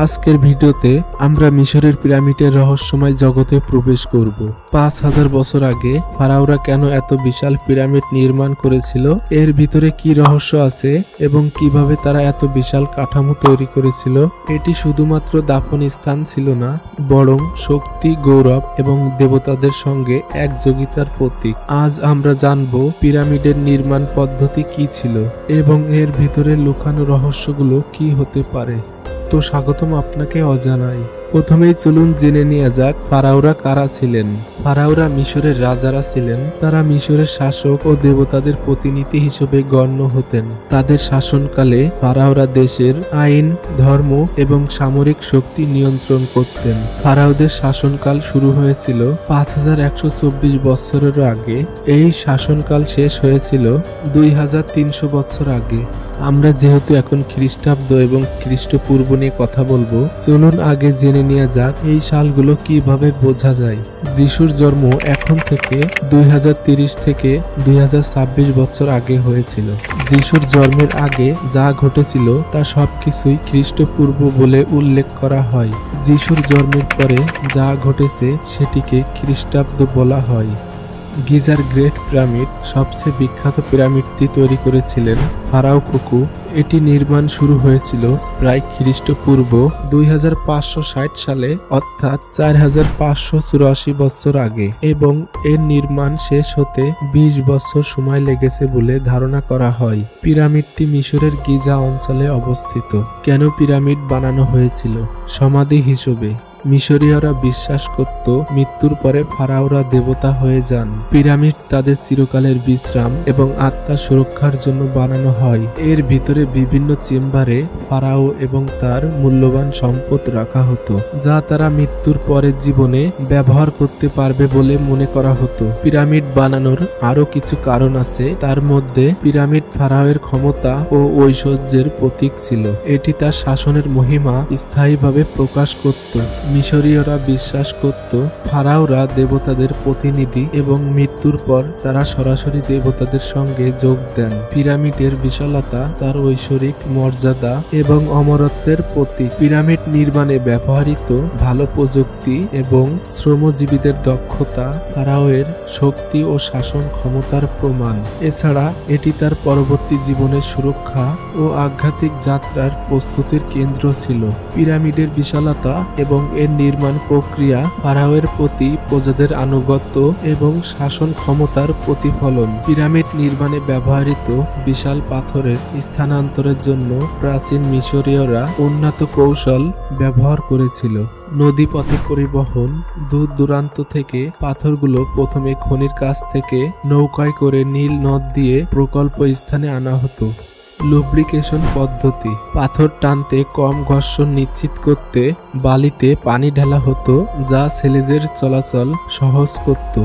আজকের ভিডিওতে আমরা মিশরের পিরামিডের রহস্যময় জগতে প্রবেশ করব। ৫,০০০ বছর আগে ফারাওরা কেন এত বিশাল পিরামিড নির্মাণ করেছিল, এর ভিতরে কি রহস্য আছে এবং কিভাবে তারা এত বিশাল কাঠামো তৈরি করেছিল। এটি শুধুমাত্র দাফন স্থান ছিল না, বরং শক্তি, গৌরব এবং দেবতাদের সঙ্গে একযোগিতার প্রতীক। আজ আমরা জানব পিরামিডের নির্মাণ পদ্ধতি কি ছিল এবং এর ভিতরে লুকানো রহস্যগুলো কি হতে পারে। তো স্বাগতম আপনাকে অজানাই। প্রথমেই চলুন জেনে নেওয়া যাক ফারাওরা কারা ছিলেন। ফারাওরা মিশরের রাজারা ছিলেন। তারা মিশরের শাসক ও দেবতাদের প্রতিনিধি হিসেবে গণ্য হতেন। তাদের শাসনকালে ফারাওরা দেশের আইন, ধর্ম এবং সামরিক শক্তি নিয়ন্ত্রণ করতেন। ফারাওদের শাসনকাল শুরু হয়েছিল ৫,১২৪ বছরের আগে। এই শাসনকাল শেষ হয়েছিল ২,৩০০ বছর আগে। আমরা যেহেতু এখন খ্রিস্টাব্দ এবং খ্রিস্টপূর্ব নিয়ে কথা বলবো, চলুন আগে জেনে নেওয়া যাক এই সালগুলো কিভাবে বোঝা যায়। যিশুর জন্ম এখন থেকে ২০৩০ থেকে ২০২৬ বছর আগে হয়েছিল। যিশুর জন্মের আগে যা ঘটেছিল তা সবকিছুই খ্রিস্টপূর্ব বলে উল্লেখ করা হয়। যিশুর জন্মের পরে যা ঘটেছে সেটিকে খ্রিস্টাব্দ বলা হয়। গিজার গ্রেট পিরামিড, সবচেয়ে বিখ্যাত পিরামিডটি তৈরি করেছিলেন ফারাও খুফু। এটি নির্মাণ শুরু হয়েছিল প্রায় খ্রিস্টপূর্ব ২৫৬০ সালে, অর্থাৎ ৪৫৮৪ বছর আগে, এবং এর নির্মাণ শেষ হতে ২০ বছর সময় লেগেছে বলে ধারণা করা হয়। পিরামিডটি মিশরের গিজা অঞ্চলে অবস্থিত। কেন পিরামিড বানানো হয়েছিল? সমাধি হিসেবে। মিশরীয়রা বিশ্বাস করত মৃত্যুর পরে ফারাওরা দেবতা হয়ে যান। পিরামিড তাদের চিরকালের বিশ্রাম এবং আত্মা সুরক্ষার জন্য বানানো হয়। এর ভিতরে বিভিন্ন চেম্বারে ফারাও এবং তার মূল্যবান সম্পদ রাখা হতো, যা তারা মৃত্যুর পরের জীবনে ব্যবহার করতে পারবে বলে মনে করা হতো। পিরামিড বানানোর আরো কিছু কারণ আছে। তার মধ্যে পিরামিড ফারাওয়ের ক্ষমতা ও ঐশ্বর্যের প্রতীক ছিল। এটি তার শাসনের মহিমা স্থায়ীভাবে প্রকাশ করত। মিশরীয়রা বিশ্বাস করত ফারাওরা দেবতাদের প্রতিনিধি এবং মৃত্যুর পর তারা সরাসরি দেবতাদের সঙ্গে যোগ দেন। পিরামিডের বিশালতা তার ঐশ্বরিক মর্যাদা এবং অমরত্বের প্রতীক। পিরামিড নির্মাণে ব্যবহৃত ভালো প্রযুক্তি এবং শ্রমজীবীদের দক্ষতা ফারাওয়ের শক্তি ও শাসন ক্ষমতার প্রমাণ। এছাড়া এটি তার পরবর্তী জীবনের সুরক্ষা ও আধ্যাত্মিক যাত্রার প্রস্তুতির কেন্দ্র ছিল। পিরামিডের বিশালতা এবং এর নির্মাণ প্রক্রিয়া ফারাওয়ের প্রতি প্রজাদের আনুগত্য এবং শাসন ক্ষমতার প্রতিফলন। পিরামিড নির্মাণে ব্যবহৃত বিশাল পাথরের স্থানান্তরের জন্য প্রাচীন মিশরীয়রা উন্নত কৌশল ব্যবহার করেছিল। নদী পথে পরিবহন। দূর দূরান্ত থেকে পাথরগুলো প্রথমে খনির কাছ থেকে নৌকায় করে নীল নদ দিয়ে প্রকল্প স্থানে আনা হতো। লুব্রিকেশন পদ্ধতি। পাথর টানতে কম ঘর্ষণ নিশ্চিত করতে বালিতে পানি ঢালা হতো, যা সেলেজের চলাচল সহজ করত।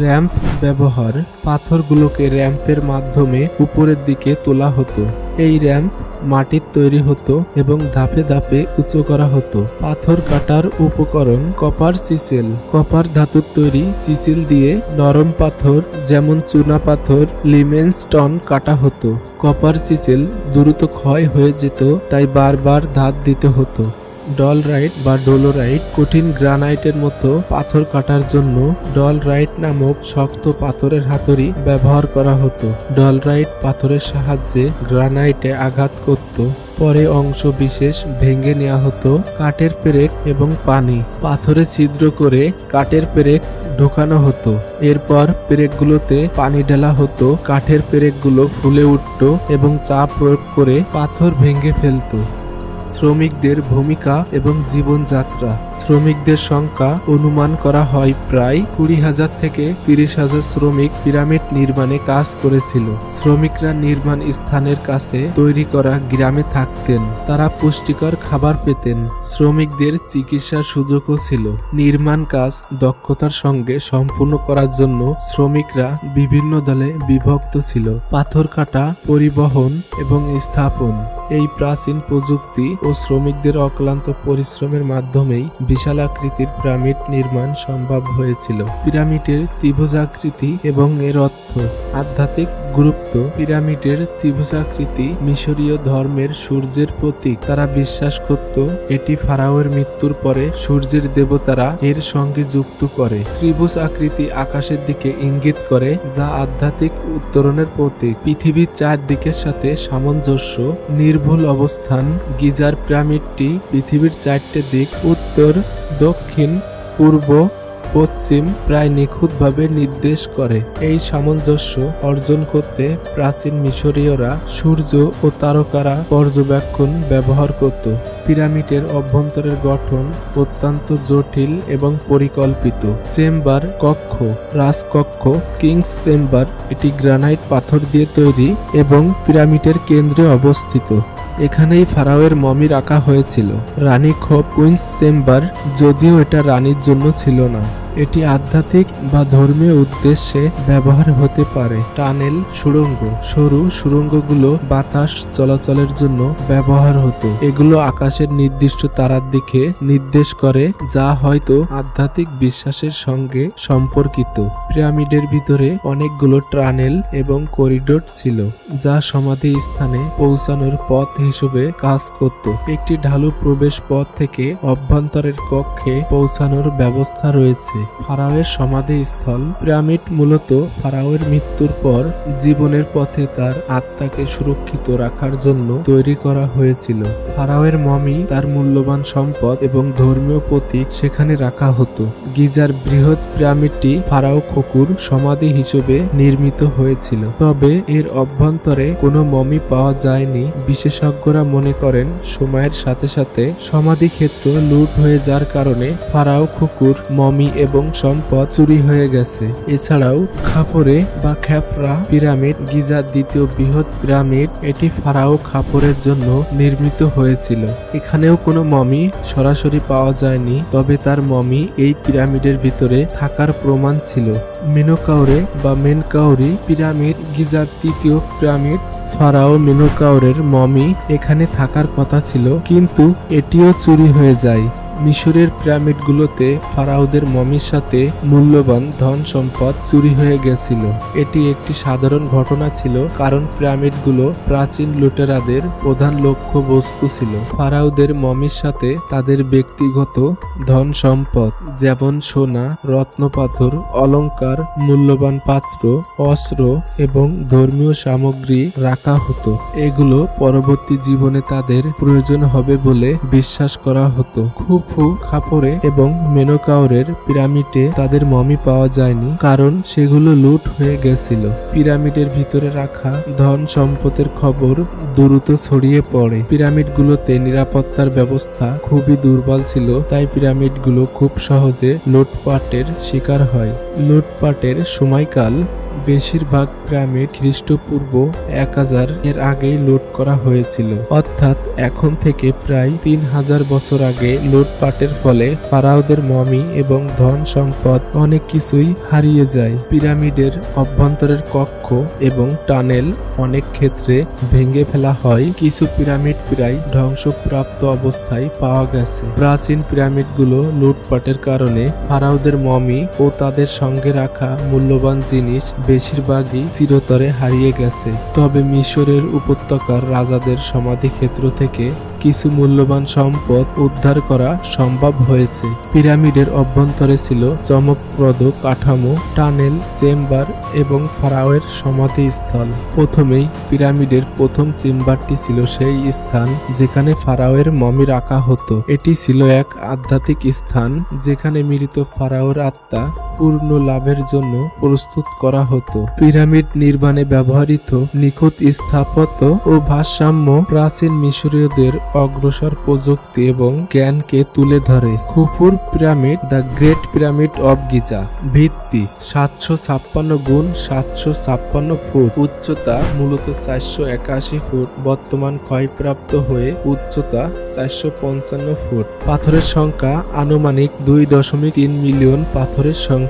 র্যাম্প ব্যবহার। পাথরগুলোকে র্যাম্পের মাধ্যমে উপরের দিকে তোলা হতো। এই র্যাম্প মাটির তৈরি হতো এবং ধাপে ধাপে উঁচু করা হতো। পাথর কাটার উপকরণ। Copper chisel. কপার ধাতুর তৈরি চিসেল দিয়ে নরম পাথর যেমন চুনা পাথর, লিমেনস্টোন কাটা হতো। কপার চিসেল দ্রুত ক্ষয় হয়ে যেত, তাই বারবার ধার দিতে হতো। ডলরাইট বা ডোলোরাইট। কঠিন গ্রানাইটের মতো পাথর কাটার জন্য ডলরাইট নামক শক্ত পাথরের হাতুড়ি ব্যবহার করা হতো। ডলরাইট পাথরের সাহায্যে গ্রানাইটে আঘাত করত, পরে অংশ বিশেষ ভেঙে নেওয়া হতো। কাঠের পেরেক এবং পানি। পাথরে ছিদ্র করে কাঠের পেরেক ঢোকানো হতো। এরপর পেরেকগুলোতে পানি ঢালা হতো। কাঠের পেরেকগুলো ফুলে উঠত এবং চাপ প্রয়োগ করে পাথর ভেঙে ফেলত। শ্রমিকদের ভূমিকা এবং জীবনযাত্রা। শ্রমিকদের সংখ্যা অনুমান করা হয় প্রায় ২০,০০০ থেকে ৩০,০০০ শ্রমিক পিরামিড নির্মাণে কাজ করেছিল। শ্রমিকরা নির্মাণ স্থানের কাছে তৈরি করা গ্রামে থাকতেন। তারা পুষ্টিকর খাবার পেতেন। শ্রমিকদের চিকিৎসার সুযোগও ছিল। নির্মাণ কাজ দক্ষতার সঙ্গে সম্পূর্ণ করার জন্য শ্রমিকরা বিভিন্ন দলে বিভক্ত ছিল। পাথর কাটা, পরিবহন এবং স্থাপন। এই প্রাচীন প্রযুক্তি ও শ্রমিকদের অক্লান্ত পরিশ্রমের মাধ্যমেই বিশাল আকৃতির পিরামিড নির্মাণ সম্ভব হয়েছিল। পিরামিডের ত্রিভুজাকৃতি এবং এর অর্থ। আধ্যাত্মিক গুরুত্ব। পিরামিডের ত্রিভুজাকৃতি মিশরীয় ধর্মের সূর্যের প্রতীক। তারা বিশ্বাস করত এটি ফারাওয়ের মৃত্যুর পরে সূর্যের দেবতারা এর সঙ্গে যুক্ত করে। ত্রিভুজ আকৃতি আকাশের দিকে ইঙ্গিত করে, যা আধ্যাত্মিক উত্তরণের প্রতীক। পৃথিবীর চারদিকের সাথে সামঞ্জস্য। নির্ভুল অবস্থান। গিজার পিরামিডটি পৃথিবীর চারটে দিক উত্তর, দক্ষিণ, পূর্ব, পশ্চিম প্রায় নিখুঁতভাবে নির্দেশ করে। এই সামঞ্জস্য অর্জন করতে প্রাচীন মিশরীয়রা সূর্য ও তারকারা পর্যবেক্ষণ ব্যবহার করত। পিরামিডের অভ্যন্তরের গঠন অত্যন্ত জটিল এবং পরিকল্পিত। চেম্বার, কক্ষ, রাজকক্ষ, কিংস চেম্বার, এটি গ্রানাইট পাথর দিয়ে তৈরি এবং পিরামিডের কেন্দ্রে অবস্থিত। এখানেই ফারাওয়ের মমি রাখা হয়েছিল। রানী খোপ, কুইন্স চেম্বার, যদিও এটা রানীর জন্য ছিল না, এটি আধ্যাত্মিক বা ধর্মীয় উদ্দেশ্যে ব্যবহার হতে পারে। টানেল, সুড়ঙ্গ, সরু সুড়ঙ্গগুলো বাতাস চলাচলের জন্য ব্যবহার হতো। এগুলো আকাশের নির্দিষ্ট তারার দিকে নির্দেশ করে, যা হয়তো আধ্যাত্মিক বিশ্বাসের সঙ্গে সম্পর্কিত। পিরামিডের ভিতরে অনেকগুলো টানেল এবং করিডোর ছিল, যা সমাধি স্থানে পৌঁছানোর পথ হিসেবে কাজ করত। একটি ঢালু প্রবেশ পথ থেকে অভ্যন্তরের কক্ষে পৌঁছানোর ব্যবস্থা রয়েছে। ফারাওয়ের সমাধি স্থল। পিরামিড মূলত ফারাওয়ের মৃত্যুর পর জীবনের পথে তার আত্মাকে সুরক্ষিত রাখার জন্য তৈরি করা হয়েছিল। ফারাওয়ের মমি, তার মূল্যবান সম্পদ এবং ধর্মীয় প্রতীক সেখানে রাখা হতো। গিজার বৃহৎ পিরামিডটি ফারাও খুফুর সমাধি হিসেবে নির্মিত হয়েছিল, তবে এর অভ্যন্তরে কোনো মমি পাওয়া যায়নি। বিশেষজ্ঞরা মনে করেন সময়ের সাথে সাথে সমাধি ক্ষেত্র লুট হয়ে যাওয়ার কারণে ফারাও খুফুর মমি এবং সম্পদ চুরি হয়ে গেছে। এছাড়াও খাফরে বা খ্যাফরা পিরামিড, গিজার দ্বিতীয় বৃহৎ পিরামিড, এটি ফারাও খাফরের জন্য নির্মিত হয়েছিল। এখানেও কোনো মমি সরাসরি পাওয়া যায়নি, তবে তার মমি এই পিরামিডের ভিতরে থাকার প্রমাণ ছিল। মেনকাউরে বা মেনকাউরি পিরামিড, গিজার তৃতীয় পিরামিড, ফারাও মেনকাউরের মমি এখানে থাকার কথা ছিল, কিন্তু এটিও চুরি হয়ে যায়। মিশরের পিরামিডগুলোতে ফারাওদের মমির সাথে মূল্যবান ধন সম্পদ চুরি হয়ে গেছিল। এটি একটি সাধারণ ঘটনা ছিল, কারণ পিরামিডগুলো প্রাচীন লুটেরাদের প্রধান লক্ষ্য বস্তু ছিল। ফারাওদের মমির সাথে তাদের ব্যক্তিগত ধন সম্পদ যেমন সোনা, রত্নপাথর, অলংকার, মূল্যবান পাত্র, অস্ত্র এবং ধর্মীয় সামগ্রী রাখা হতো। এগুলো পরবর্তী জীবনে তাদের প্রয়োজন হবে বলে বিশ্বাস করা হতো। খুফু, খাফরে এবং মেনকাউরের পিরামিডে তাদের মমি পাওয়া যায়নি, কারণ সেগুলো লুট হয়ে গেছিল। পিরামিডের ভিতরে রাখা ধন সম্পদের খবর দ্রুত ছড়িয়ে পড়ে। পিরামিডগুলোতে নিরাপত্তার ব্যবস্থা খুবই দুর্বল ছিল, তাই পিরামিডগুলো খুব সহজে লুটপাটের শিকার হয়। লুটপাটের সময়কাল। বেশিরভাগ পিরামিড খ্রিস্টপূর্ব 1000 এর আগেই লুট করা হয়েছিল, অর্থাৎ এখন থেকে প্রায় 3000 বছর আগে। লুটপাটের ফলে ফারাওদের মমি এবং ধন সম্পদ অনেক কিছুই হারিয়ে যায়। পিরামিডের অভ্যন্তরের কক্ষ এবং টানেল অনেক ক্ষেত্রে ভেঙে ফেলা হয়। কিছু পিরামিড প্রায় ধ্বংসপ্রাপ্ত অবস্থায় পাওয়া গেছে। প্রাচীন পিরামিডগুলো লুটপাটের কারণে ফারাওদের মমি ও তাদের সঙ্গে রাখা মূল্যবান জিনিস বেশিরভাগই চিরতরে হারিয়ে গেছে। তবে মিশরের উপত্যকার রাজাদের সমাধি ক্ষেত্র থেকে কিছু মূল্যবান সম্পদ উদ্ধার করা সম্ভব হয়েছে। পিরামিডের অভ্যন্তরে ছিল চমকপ্রদ কাঠামো, টানেল, চেম্বার এবং ফারাওয়ের সমাধি স্থল। প্রথমেই পিরামিডের প্রথম চেম্বারটি ছিল সেই স্থান যেখানে ফারাওয়ের মমি রাখা হতো। এটি ছিল এক আধ্যাত্মিক স্থান যেখানে মৃত ফারাওর আত্মা পূর্ণ লাভের জন্য প্রস্তুত করা হতো। পিরামিড নির্মাণে ব্যবহৃত নিখুঁত স্থাপত্য ও ভারসাম্য প্রাচীন মিশরীয়দের অগ্রসর প্রযুক্তি এবং জ্ঞানকে তুলে ধরে। খুফুর pyramid, the great pyramid of Giza. ভিত্তি 756 গুণ 756 ফুট, উচ্চতা মূলত 481 ফুট, বর্তমান ক্ষয়প্রাপ্ত হয়ে উচ্চতা 455 ফুট। পাথরের সংখ্যা আনুমানিক 2.3 মিলিয়ন পাথরের সংখ্যা।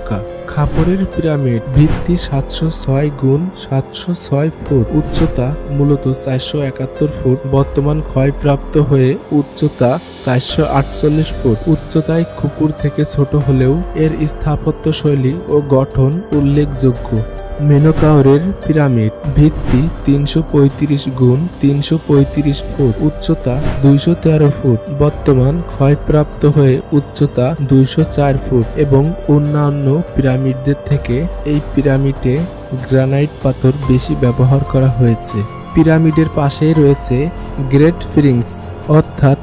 খাফরের পিরামিড, ভিত্তি 706 গুণ 706 ফুট, উচ্চতা মূলত 471 ফুট, বর্তমান ক্ষয়প্রাপ্ত হয়ে উচ্চতা 448 ফুট। উচ্চতায় খুফুর থেকে ছোট হলেও এর স্থাপত্য শৈলী ও গঠন উল্লেখযোগ্য। মেনোকাউরের পিরামিড, ভিত্তি 335 গুণ 335 ফুট, উচ্চতা 213 ফুট, বর্তমান ক্ষয়প্রাপ্ত হয়ে উচ্চতা 204 ফুট এবং অন্যান্য পিরামিডদের থেকে এই পিরামিডে গ্রানাইট পাথর বেশি ব্যবহার করা হয়েছে। পিরামিডের পাশেই রয়েছে গ্রেট ফিরিংস অর্থাৎ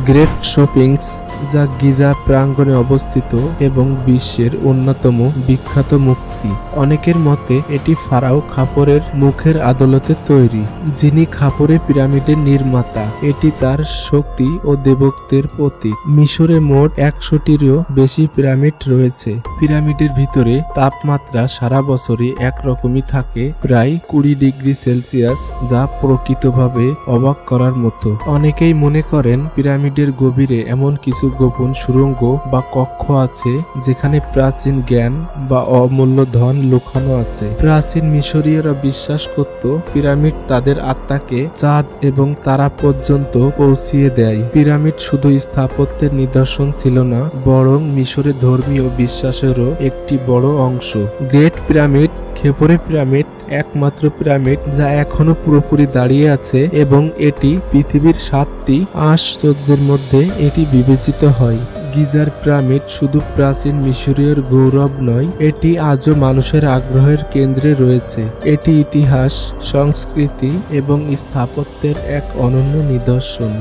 গ্রেট শপিংস, যা গিজা প্রাঙ্গণে অবস্থিত এবং বিশ্বের অন্যতম বিখ্যাত মূর্তি। অনেকের মতে এটি ফারাও খাপরের মুখের আদলতে তৈরি, যিনি খাপরে পিরামিডের নির্মাতা। এটি তার শক্তি ও দেবত্বের প্রতীক। মিশরে মোট 100টিরও বেশি পিরামিড রয়েছে। পিরামিডের ভিতরে তাপমাত্রা সারা বছরই একরকমই থাকে, প্রায় 20 ডিগ্রি সেলসিয়াস, যা প্রকৃতভাবে অবাক করার মতো। অনেকেই মনে করেন পিরামিডের গভীরে এমন কিছু গোপন সুড়ঙ্গ বা কক্ষ আছে যেখানে প্রাচীন জ্ঞান বা অমূল্য ধন লুকানো আছে। প্রাচীন মিশরীয়রা বিশ্বাস করত পিরামিড তাদের আত্মাকে চাঁদ এবং তারা পর্যন্ত পৌঁছিয়ে দেয়। পিরামিড শুধু স্থাপত্যের নিদর্শন ছিল না, বরং মিশরের ধর্মীয় বিশ্বাসেরও একটি বড় অংশ। গ্রেট পিরামিড, খেপরে পিরামিড, একমাত্র পিরামিড যা এখনো পুরোপুরি দাঁড়িয়ে আছে এবং এটি পৃথিবীর 7টি আশ্চর্যের মধ্যে এটি বিবেচিত হয়। গিজার পিরামিড শুধু প্রাচীন মিশরীয় গৌরব নয়, এটি আজও মানুষের আগ্রহের কেন্দ্রে রয়েছে। এটি ইতিহাস, সংস্কৃতি এবং স্থাপত্যের এক অনন্য নিদর্শন।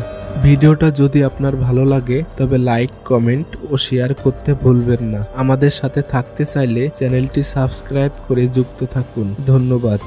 ভিডিওটা যদি আপনার ভালো লাগে তবে লাইক, কমেন্ট ও শেয়ার করতে ভুলবেন না। আমাদের সাথে থাকতে চাইলে চ্যানেলটি সাবস্ক্রাইব করে যুক্ত থাকুন। ধন্যবাদ।